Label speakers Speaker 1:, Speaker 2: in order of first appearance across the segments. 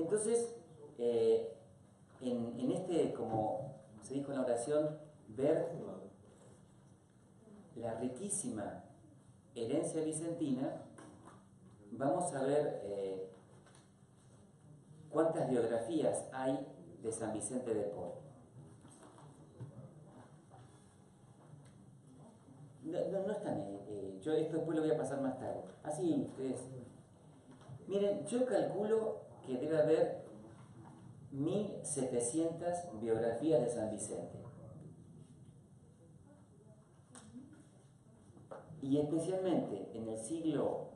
Speaker 1: Entonces, en este, como se dijo en la oración, ver la riquísima herencia vicentina, vamos a ver cuántas biografías hay de San Vicente de Paul. No están, yo esto después lo voy a pasar más tarde. Así ustedes. Miren, yo calculo que debe haber 1700 biografías de San Vicente. Y especialmente en el siglo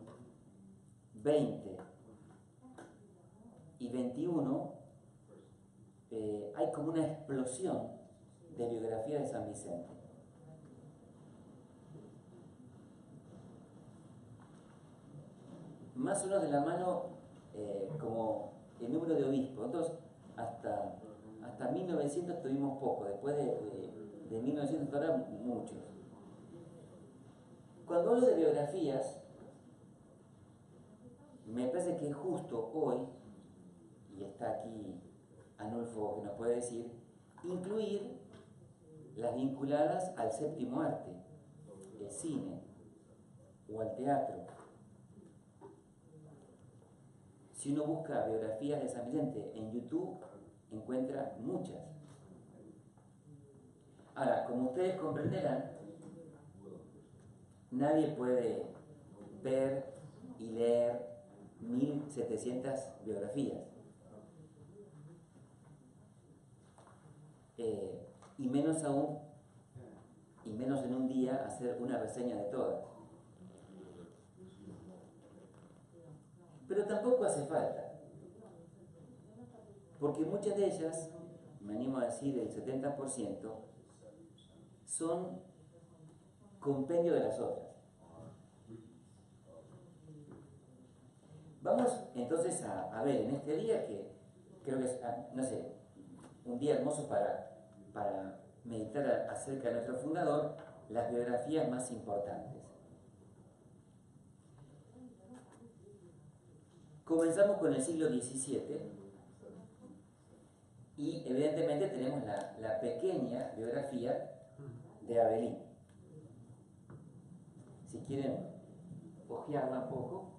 Speaker 1: XX y XXI hay como una explosión de biografías de San Vicente. Más o menos de la mano como el número de obispos. Nosotros hasta 1900 tuvimos poco, después de 1900 ahora muchos. Cuando hablo de biografías, me parece que es justo hoy, y está aquí Anulfo que nos puede decir, incluir las vinculadas al séptimo arte, el cine o al teatro. Si uno busca biografías de San Vicente en YouTube, encuentra muchas. Ahora, como ustedes comprenderán, nadie puede ver y leer 1700 biografías. Y menos aún, y menos en un día, hacer una reseña de todas. Pero tampoco hace falta, porque muchas de ellas, me animo a decir el 70%, son compendio de las otras. Vamos entonces a ver en este día, que creo que es, no sé, un día hermoso para meditar acerca de nuestro fundador, las biografías más importantes. Comenzamos con el siglo XVII y evidentemente tenemos la pequeña biografía de Abelín. Si quieren ojearla un poco.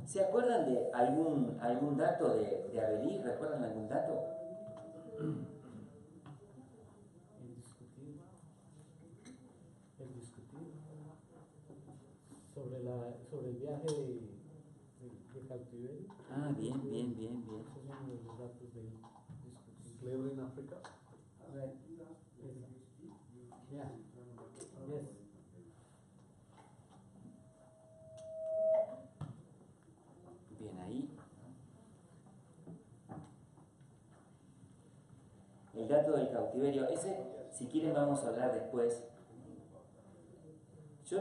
Speaker 1: ¿Se acuerdan de algún dato de Abelín? ¿Recuerdan algún dato?
Speaker 2: El discutir sobre el viaje de cautiverio.
Speaker 1: Ah, bien.
Speaker 2: Esos son uno de los datos de discutir.
Speaker 3: Slavery in Africa.
Speaker 2: Right. Yeah. Yes.
Speaker 1: Bien, ahí. El dato del cautiverio, ese, si quieren, vamos a hablar después. Yo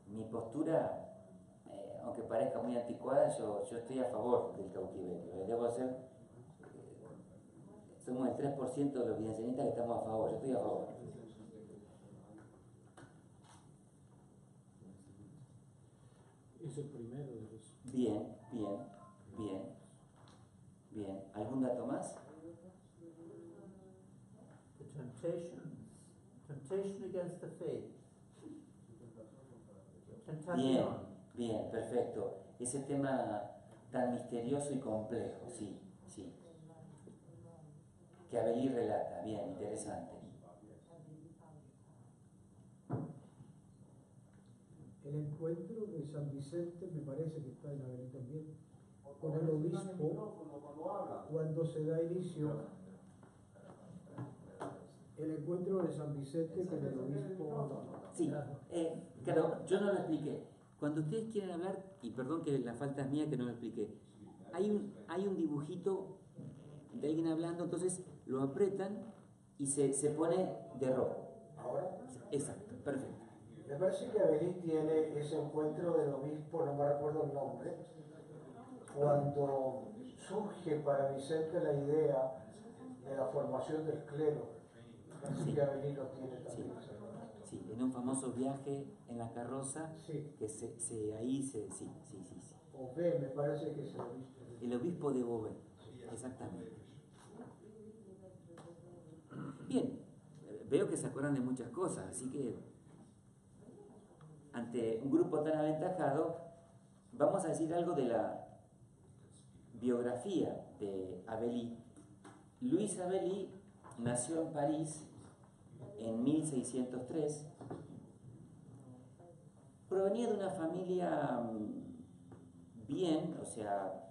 Speaker 1: mi postura, aunque parezca muy anticuada, yo estoy a favor del cautiverio. Debo ser, somos el 3% de los vicentistas que estamos a favor, yo estoy a favor.
Speaker 2: Es el primero de los...
Speaker 1: Bien. ¿Algún dato más?
Speaker 4: The temptation against the faith.
Speaker 1: Bien, perfecto. Ese tema tan misterioso y complejo, sí. Que Abelín relata, bien, interesante.
Speaker 5: El encuentro de San Vicente, me parece que está en Abelín también, con el obispo, cuando se da inicio, el encuentro de San Vicente con el obispo.
Speaker 1: Sí, claro, yo no lo expliqué. Cuando ustedes quieren hablar, y perdón que la falta es mía que no lo expliqué, hay un dibujito de alguien hablando, entonces lo apretan y se pone de rojo.
Speaker 6: ¿Ahora?
Speaker 1: Exacto, perfecto.
Speaker 6: Me parece que Abelín tiene ese encuentro del obispo, no me recuerdo el nombre, cuando surge para Vicente la idea de la formación del clero.
Speaker 1: Sí.
Speaker 6: que Avelino tiene
Speaker 1: Sí.
Speaker 6: también.
Speaker 1: Sí, en un famoso viaje en la carroza,
Speaker 6: Sí.
Speaker 1: que ahí sí.
Speaker 6: O B, me parece que es el obispo.
Speaker 1: El obispo de Beauvais, exactamente. Bien, veo que se acuerdan de muchas cosas, así que ante un grupo tan aventajado, vamos a decir algo de la biografía de Avelí. Luis Avelí nació en París en 1603. Provenía de una familia bien, o sea,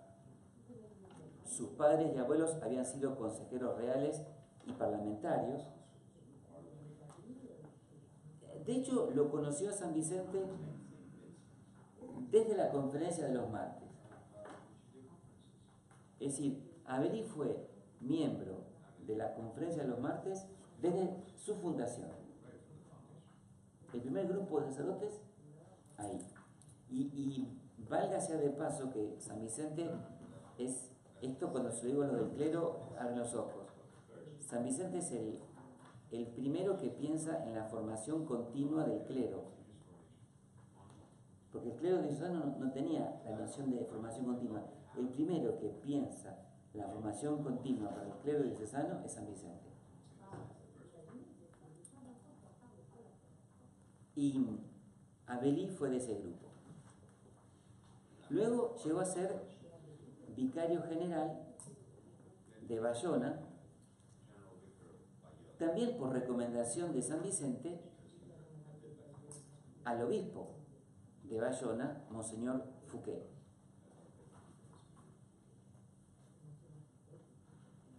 Speaker 1: sus padres y abuelos habían sido consejeros reales y parlamentarios. De hecho, lo conoció a San Vicente desde la Conferencia de los Martes. Es decir, Avelí fue miembro de la Conferencia de los Martes desde su fundación. El primer grupo de sacerdotes, ahí. Y valga sea de paso que San Vicente es, esto cuando se lo digo a los del clero, abren los ojos. San Vicente es el primero que piensa en la formación continua del clero. Porque el clero diocesano no tenía la noción de formación continua. El primero que piensa la formación continua para el clero diocesano es San Vicente. Y Avelí fue de ese grupo. Luego llegó a ser vicario general de Bayona, también por recomendación de San Vicente, al obispo de Bayona, Monseñor Fouquet.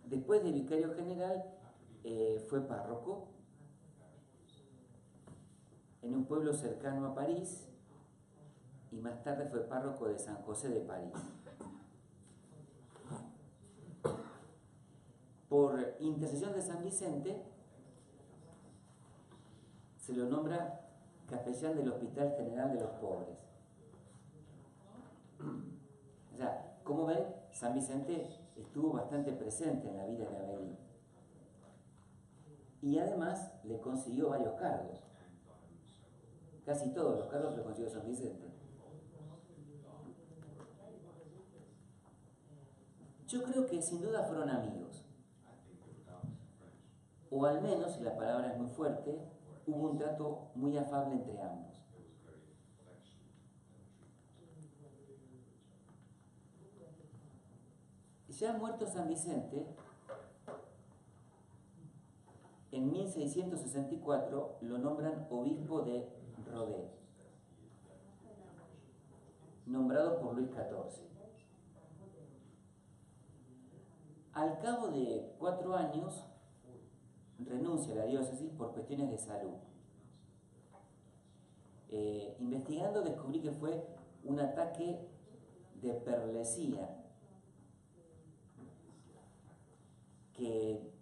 Speaker 1: Después de vicario general, fue párroco en un pueblo cercano a París y más tarde fue párroco de San José de París. Por intercesión de San Vicente, se lo nombra capellán del Hospital General de los Pobres. O sea, como ven, San Vicente estuvo bastante presente en la vida de Avelí. Y además le consiguió varios cargos. Casi todos los cargos los consiguió San Vicente. Yo creo que sin duda fueron amigos. O al menos, si la palabra es muy fuerte, hubo un trato muy afable entre ambos. Ya muerto San Vicente, en 1664 lo nombran obispo de Rodez, nombrado por Luis XIV. Al cabo de 4 años, renuncia a la diócesis por cuestiones de salud. Investigando descubrí que fue un ataque de perlesía, que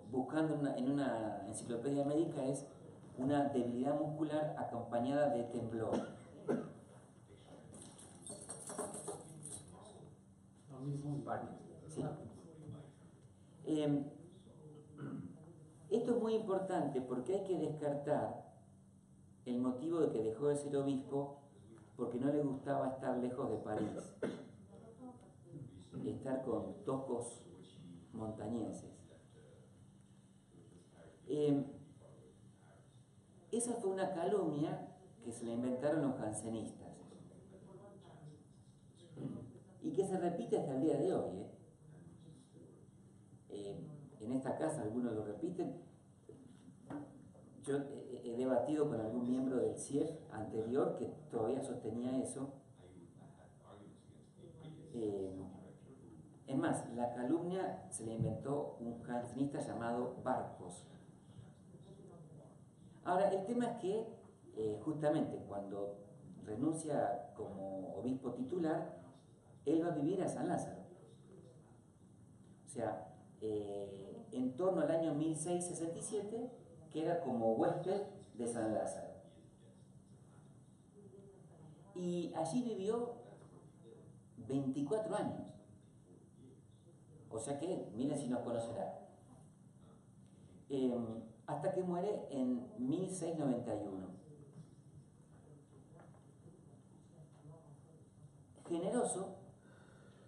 Speaker 1: buscando en una enciclopedia médica es una debilidad muscular acompañada de temblor.
Speaker 2: Lo mismo en París.
Speaker 1: Sí. Esto es muy importante porque hay que descartar el motivo de que dejó de ser obispo porque no le gustaba estar lejos de París, estar con toscos montañeses. Esa fue una calumnia que se le inventaron los jansenistas y que se repite hasta el día de hoy. En esta casa algunos lo repiten. Yo he debatido con algún miembro del CIEF anterior que todavía sostenía eso. Es más, la calumnia se la inventó un jansenista llamado Barcos. Ahora, el tema es que justamente cuando renuncia como obispo titular, él va a vivir a San Lázaro. O sea, en torno al año 1667, queda como huésped de San Lázaro. Y allí vivió 24 años. O sea que, miren si nos conocerá. hasta que muere en 1691. Generoso,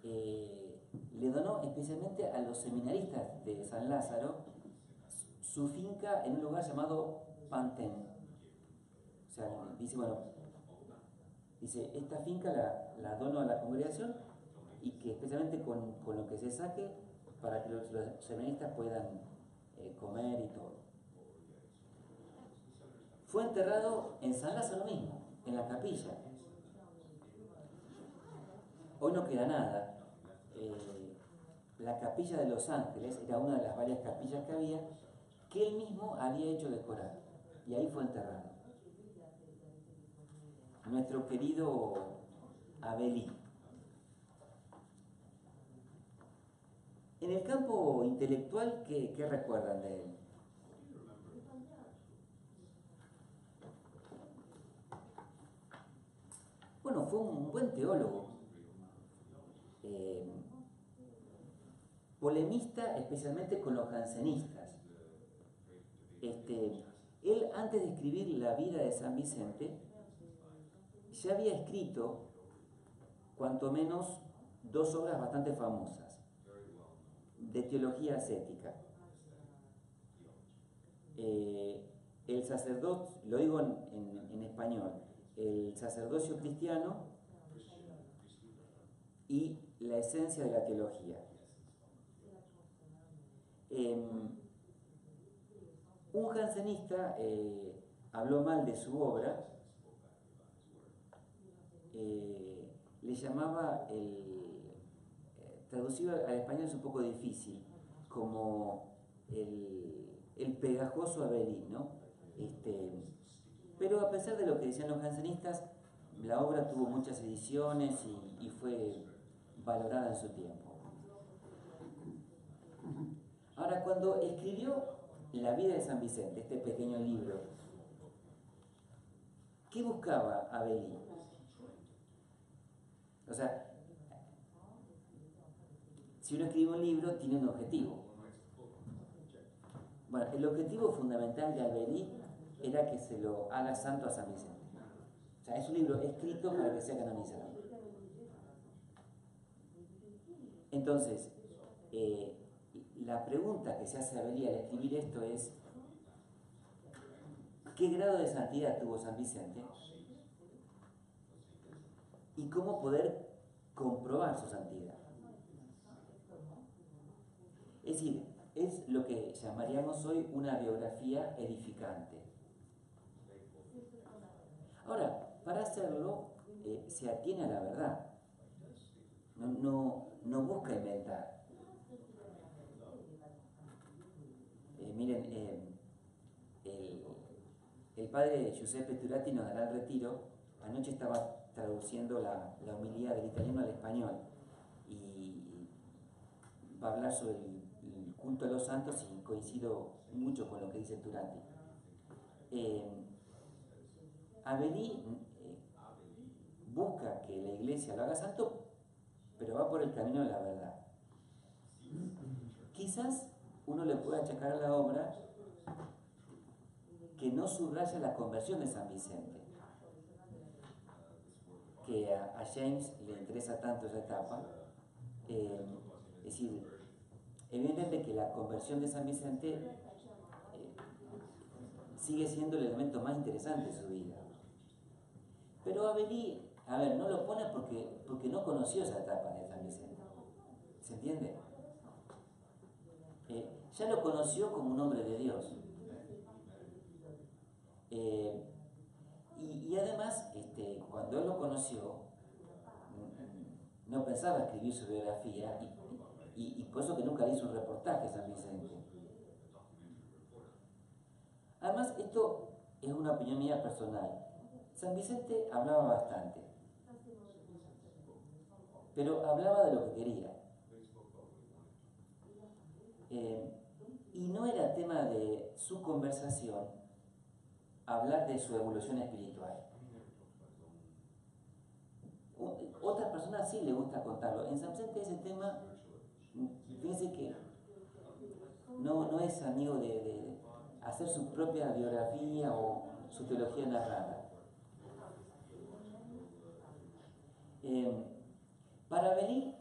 Speaker 1: le donó especialmente a los seminaristas de San Lázaro su finca en un lugar llamado Pantén. O sea, dice, bueno, dice, esta finca la dono a la congregación y que especialmente con lo que se saque para que los seminaristas puedan comer y todo. Fue enterrado en San Lázaro mismo, en la capilla. Hoy no queda nada. La capilla de Los Ángeles era una de las varias capillas que había que él mismo había hecho decorar. Y ahí fue enterrado. Nuestro querido Abelí. En el campo intelectual, ¿qué recuerdan de él? Bueno, fue un buen teólogo. Polemista especialmente con los jansenistas. Él, antes de escribir la vida de San Vicente, ya había escrito cuanto menos 2 obras bastante famosas de teología ascética. El sacerdocio, lo digo en español, el sacerdocio cristiano y la esencia de la teología. Un jansenista habló mal de su obra, le llamaba, traducido al español es un poco difícil, como el pegajoso Abelí, ¿no? Pero a pesar de lo que decían los jansenistas, la obra tuvo muchas ediciones y fue valorada en su tiempo. Ahora, cuando escribió La vida de San Vicente, este pequeño libro, ¿qué buscaba Abelí? O sea, si uno escribe un libro, tiene un objetivo. Bueno, el objetivo fundamental de Abelí era que se lo haga santo a San Vicente. O sea, es un libro escrito para que sea canonizado. Entonces, la pregunta que se hace a Abelí al escribir esto es: ¿qué grado de santidad tuvo San Vicente? ¿Y cómo poder comprobar su santidad? Es decir, es lo que llamaríamos hoy una biografía edificante. Ahora, para hacerlo, se atiene a la verdad. No busca inventar. Miren, el padre Giuseppe Turati nos dará el retiro. Anoche estaba traduciendo la homilía del italiano al español y va a hablar sobre el culto a los santos, y coincido mucho con lo que dice Turati. Abelí busca que la iglesia lo haga santo, pero va por el camino de la verdad. Quizás uno le pueda achacar a la obra que no subraya la conversión de San Vicente, que a James le interesa tanto esa etapa. Es decir, evidentemente que la conversión de San Vicente sigue siendo el elemento más interesante de su vida. Pero Abelí, no lo pone porque no conoció esa etapa de San Vicente. ¿Se entiende? Ya lo conoció como un hombre de Dios. Y además, cuando él lo conoció, no pensaba escribir su biografía, y por eso que nunca le hizo un reportaje a San Vicente. Además, esto es una opinión mía personal. San Vicente hablaba bastante, pero hablaba de lo que quería. Y no era tema de su conversación hablar de su evolución espiritual. Otras personas sí le gusta contarlo. En San Vicente ese tema, fíjense que no es amigo hacer su propia biografía o su teología narrada. Para Avelí,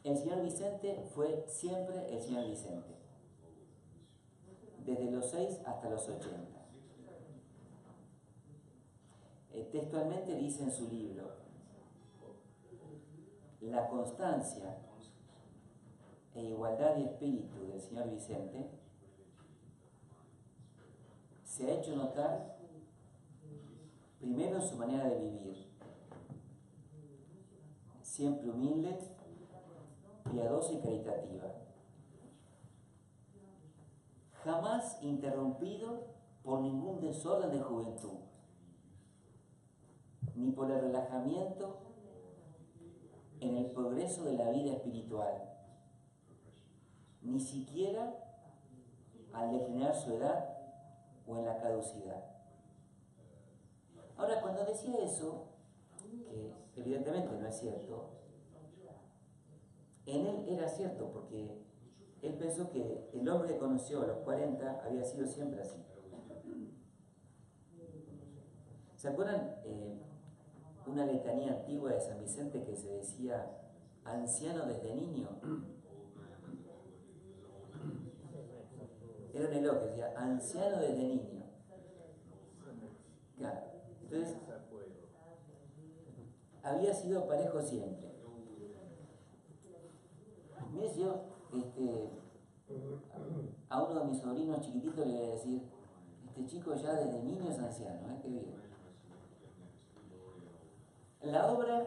Speaker 1: el señor Vicente fue siempre el señor Vicente, desde los 6 hasta los 80. Textualmente dice en su libro: la constancia e igualdad de espíritu del señor Vicente se ha hecho notar primero en su manera de vivir, siempre humilde, piadosa y caritativa, jamás interrumpido por ningún desorden de juventud, ni por el relajamiento en el progreso de la vida espiritual, ni siquiera al declinar su edad o en la caducidad. Ahora, cuando decía eso, que evidentemente no es cierto, en él era cierto, porque él pensó que el hombre que conoció a los 40 había sido siempre así. ¿Se acuerdan una letanía antigua de San Vicente que se decía anciano desde niño? Era un elogio, decía anciano desde niño. Claro. Entonces, había sido parejo siempre. Mire, si yo a uno de mis sobrinos chiquititos le voy a decir: este chico ya desde niño es anciano, qué bien. La obra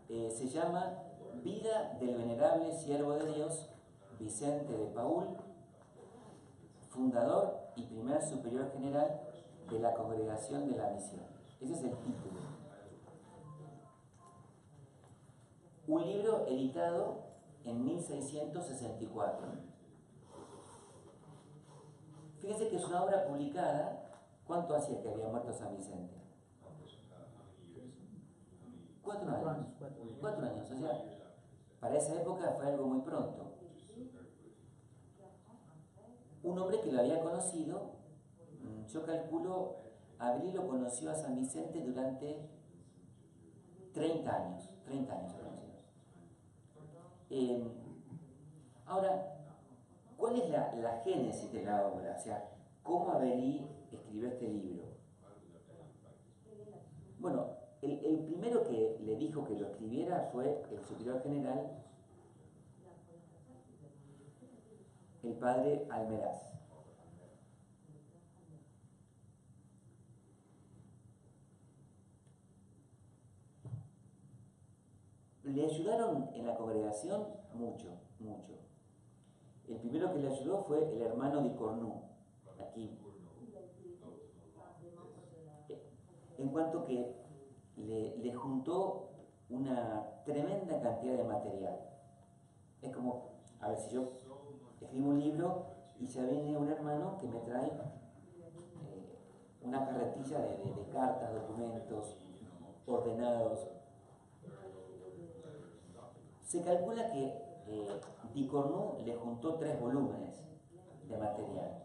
Speaker 1: se llama Vida del venerable siervo de Dios Vicente de Paúl, fundador y primer superior general de la Congregación de la Misión. Ese es el título. Un libro editado en 1664. Fíjense que es una obra publicada. ¿Cuánto hacía que había muerto San Vicente? 4 años. 4 años, o sea, para esa época fue algo muy pronto. Un hombre que lo había conocido, yo calculo, Avelí lo conoció a San Vicente durante 30 años. 30 años conocidos. Ahora, ¿cuál es la génesis de la obra? O sea, ¿cómo Avelí escribió este libro? Bueno, el primero que le dijo que lo escribiera fue el superior general, el padre Almeraz. Le ayudaron en la congregación mucho. El primero que le ayudó fue el hermano de Cornú, aquí. En cuanto que le juntó una tremenda cantidad de material. Es como, a ver, si yo escribo un libro y ya viene un hermano que me trae una carretilla de cartas, documentos ordenados. Se calcula que Di Cornú le juntó 3 volúmenes de material.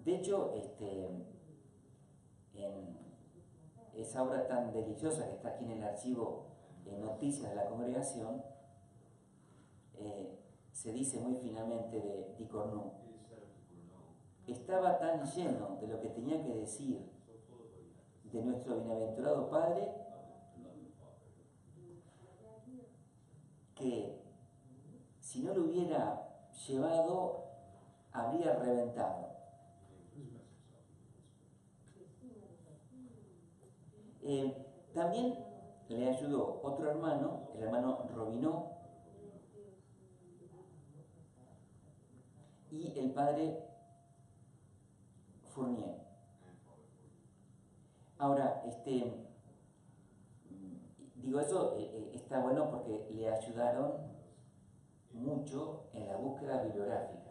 Speaker 1: De hecho, en esa obra tan deliciosa que está aquí en el archivo Noticias de la Congregación, se dice muy finamente de Di Cornú: estaba tan lleno de lo que tenía que decir de nuestro bienaventurado Padre que si no lo hubiera llevado habría reventado. También le ayudó otro hermano, el hermano Robinó, y el padre Fournier. Ahora, digo eso, está bueno porque le ayudaron mucho en la búsqueda bibliográfica.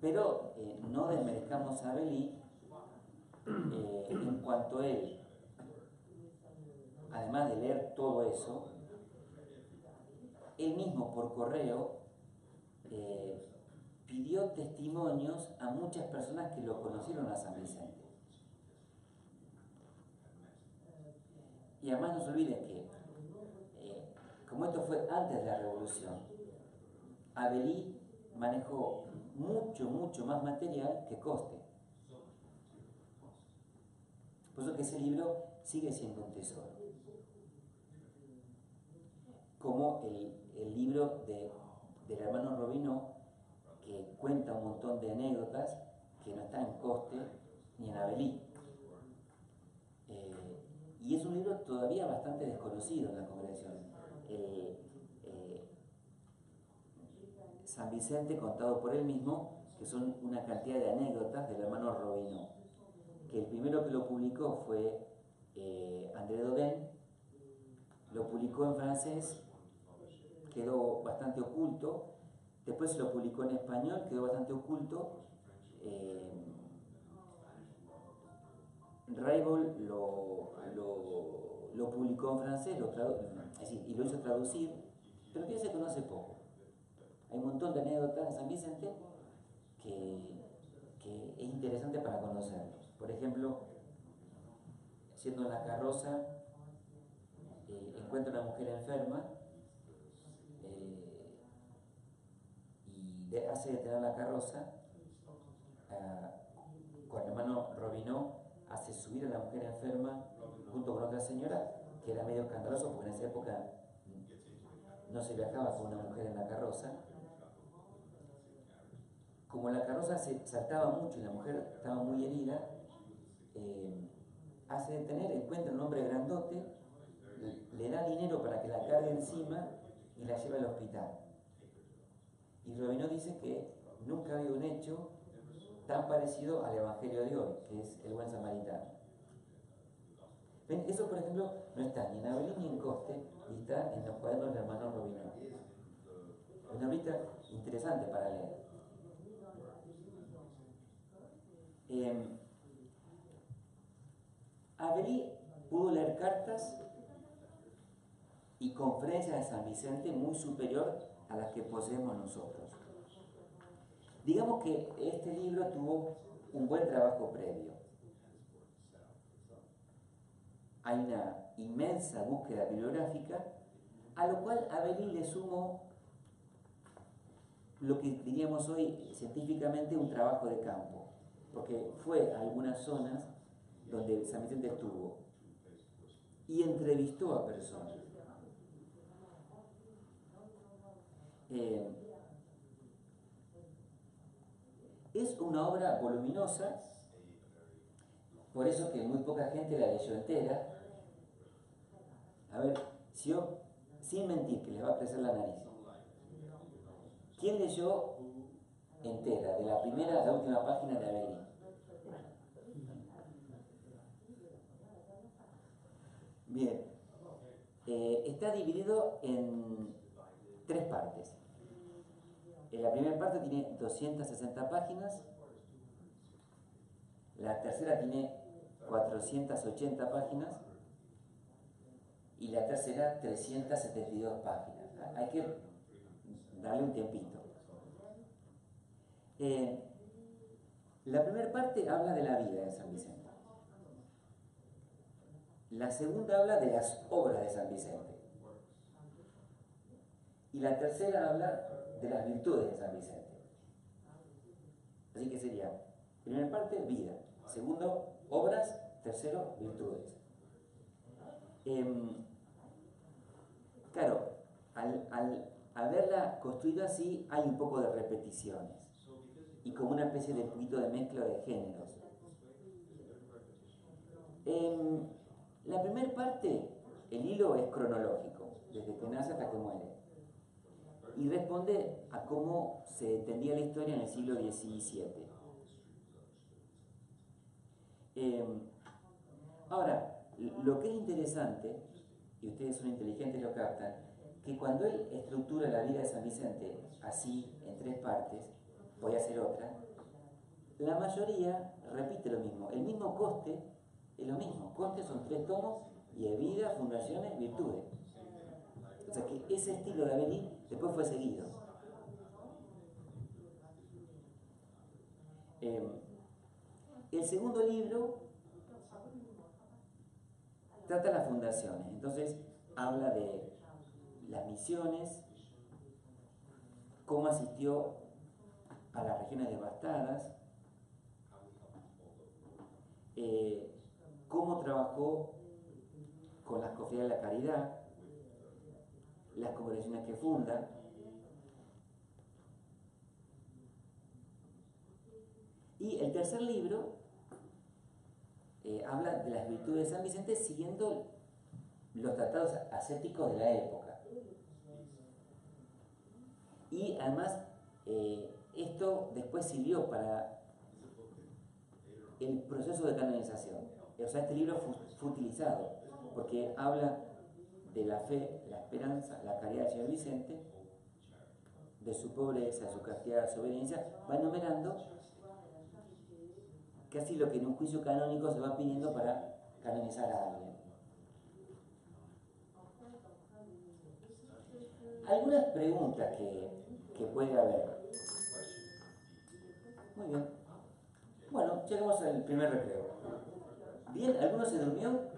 Speaker 1: Pero no desmerezcamos a Avelí en cuanto a él, además de leer todo eso, él mismo por correo dio testimonios a muchas personas que lo conocieron a San Vicente. Y además no se olviden que, como esto fue antes de la Revolución, Avelí manejó mucho más material que Coste. Por eso que ese libro sigue siendo un tesoro. Como el libro del hermano Robinó, que cuenta un montón de anécdotas que no están en Coste ni en Avelí. Y es un libro todavía bastante desconocido en la congregación. San Vicente, contado por él mismo, que son una cantidad de anécdotas del hermano Robinó. Que el primero que lo publicó fue André Dodin, lo publicó en francés, quedó bastante oculto. Después lo publicó en español, quedó bastante oculto. Raybould lo publicó en francés, y lo hizo traducir, pero que se conoce poco. Hay un montón de anécdotas de San Vicente que es interesante para conocerlos. Por ejemplo, siendo en la carroza, encuentra una mujer enferma y hace detener la carroza. Con el hermano Robinó hace subir a la mujer enferma junto con otra señora, que era medio escandaloso porque en esa época no se viajaba con una mujer en la carroza. Como la carroza se saltaba mucho y la mujer estaba muy herida, hace detener, encuentra un hombre grandote, le da dinero para que la cargue encima y la lleva al hospital. Y Robinó dice que nunca había un hecho tan parecido al Evangelio de hoy, que es el buen samaritano. ¿Ven? Eso, por ejemplo, no está ni en Avelí ni en Coste, y está en los cuadernos del hermano Robinó. Una obra interesante para leer. Avelí pudo leer cartas y conferencias de San Vicente muy superior a las que poseemos nosotros. Digamos que este libro tuvo un buen trabajo previo. Hay una inmensa búsqueda bibliográfica, a lo cual Avelí le sumó lo que diríamos hoy científicamente un trabajo de campo, porque fue a algunas zonas donde San Vicente estuvo y entrevistó a personas. Es una obra voluminosa, por eso que muy poca gente la leyó entera. A ver, si yo, sin mentir, que les va a crecer la nariz, ¿quién leyó entera, de la primera a la última página de Avelí? Bien, está dividido en 3 partes. La primera parte tiene 260 páginas, la tercera tiene 480 páginas y la tercera 372 páginas. Hay que darle un tiempito. La primera parte habla de la vida de San Vicente. La segunda habla de las obras de San Vicente. Y la tercera habla de las virtudes de San Vicente. Así que sería, primera parte, vida. Segundo, obras. Tercero, virtudes. Claro, al haberla construido así, hay un poco de repeticiones. Y como una especie de poquito de mezcla de géneros. La primera parte, el hilo es cronológico, desde que nace hasta que muere. Y responde a cómo se entendía la historia en el siglo XVII. Ahora, lo que es interesante, y ustedes son inteligentes lo captan, que cuando él estructura la vida de San Vicente así, en 3 partes, voy a hacer otra, la mayoría repite lo mismo. El mismo Coste es lo mismo. Coste son 3 tomos y es vida, fundaciones, virtudes. O sea que ese estilo de Avelí después fue seguido. El segundo libro trata las fundaciones, entonces habla de las misiones, cómo asistió a las regiones devastadas, cómo trabajó con las cofradías de la caridad, las congregaciones que funda, y el tercer libro habla de las virtudes de San Vicente siguiendo los tratados ascéticos de la época. Y además esto después sirvió para el proceso de canonización. O sea, este libro fue utilizado porque habla de la fe, la esperanza, la caridad del Señor Vicente, de su pobreza, de su castidad, de su obediencia, va enumerando casi lo que en un juicio canónico se va pidiendo para canonizar a alguien. Algunas preguntas que puede haber. Muy bien. Bueno, llegamos al primer recreo. Bien, ¿alguno se durmió?